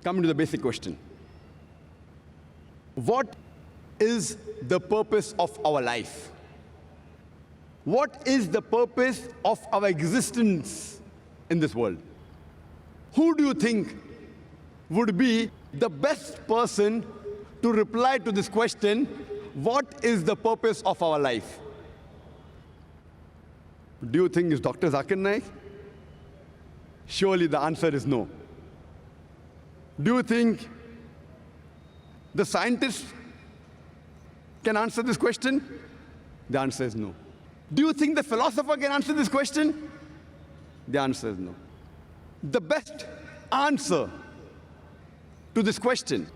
Coming to the basic question. What is the purpose of our life? What is the purpose of our existence in this world? Who do you think would be the best person to reply to this question, what is the purpose of our life? Do you think it's Dr. Zakir Naik? Surely the answer is no. Do you think the scientist can answer this question? The answer is no. Do you think the philosopher can answer this question? The answer is no. The best answer to this question,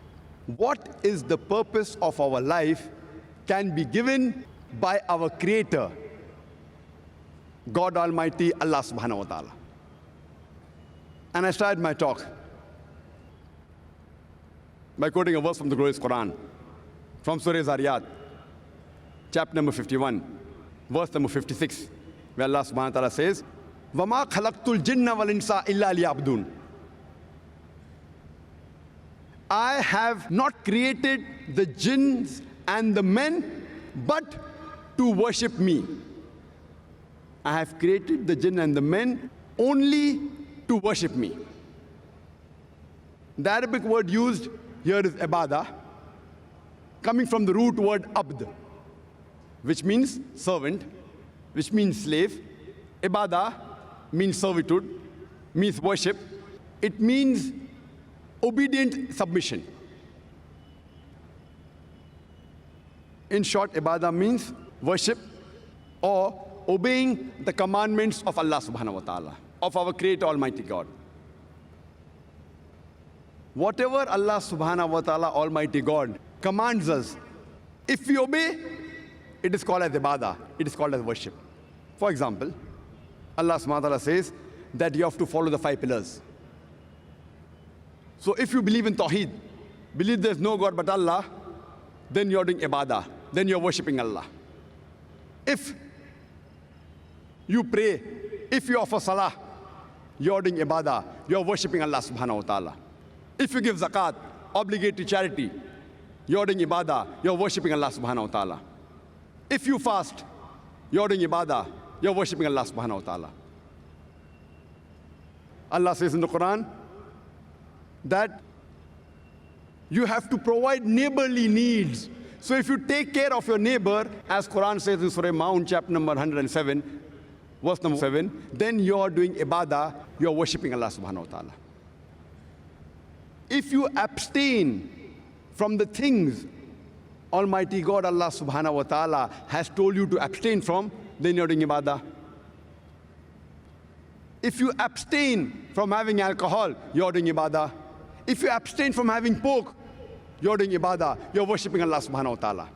what is the purpose of our life, can be given by our Creator, God Almighty, Allah subhanahu wa ta'ala. And I started my talk by quoting a verse from the glorious Quran, from Surah Zariyat, chapter number 51, verse number 56, where Allah subhanahu wa ta'ala says, وَمَا خَلَقْتُ الْجِنَّ وَالْإِنسَ إِلَّا لِيَعْبُدُونَ. I have not created the jinns and the men, but to worship me. I have created the jinn and the men only to worship me. The Arabic word used here is ibadah, coming from the root word abd, which means servant, which means slave. Ibadah means servitude, means worship. It means obedient submission. In short, ibadah means worship or obeying the commandments of Allah subhanahu wa ta'ala, of our Creator Almighty God. Whatever Allah subhanahu wa ta'ala Almighty God commands us, if we obey, it is called as ibadah, it is called as worship. For example, Allah subhanahu wa ta'ala says that you have to follow the 5 pillars. So if you believe in Tawheed, believe there is no God but Allah, then you're doing ibadah, then you're worshipping Allah. If you pray, if you offer salah, you're doing ibadah, you're worshipping Allah subhanahu wa ta'ala. If you give zakat, obligatory charity, you're doing ibadah, you're worshipping Allah subhanahu wa ta'ala. If you fast, you're doing ibadah, you're worshipping Allah subhanahu wa ta'ala. Allah says in the Quran that you have to provide neighborly needs. So if you take care of your neighbor, as Quran says in Surah Mount, chapter number 107, verse number 7, then you're doing ibadah, you're worshipping Allah subhanahu wa ta'ala. If you abstain from the things Almighty God, Allah subhanahu wa ta'ala, has told you to abstain from, then you're doing ibadah. If you abstain from having alcohol, you're doing ibadah. If you abstain from having pork, you're doing ibadah, you're worshipping Allah subhanahu wa ta'ala.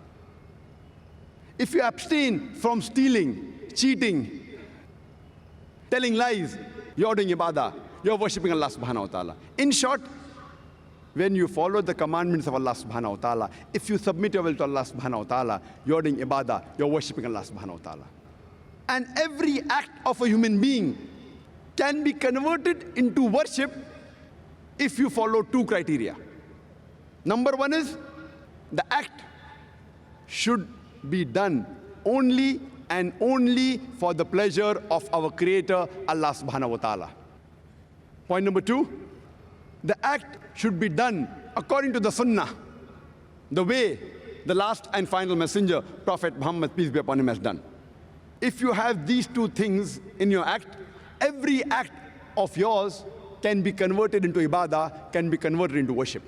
If you abstain from stealing, cheating, telling lies, you're doing ibadah, you're worshipping Allah subhanahu wa ta'ala. In short, when you follow the commandments of Allah subhanahu wa ta'ala, if you submit your will to Allah subhanahu wa ta'ala, you're doing ibadah, you're worshipping Allah subhanahu wa ta'ala. And every act of a human being can be converted into worship if you follow 2 criteria. Number 1 is, the act should be done only and only for the pleasure of our Creator, Allah subhanahu wa ta'ala. Point number 2, the act should be done according to the sunnah, the way the last and final messenger, Prophet Muhammad, peace be upon him, has done. If you have these 2 things in your act, every act of yours can be converted into ibadah, can be converted into worship.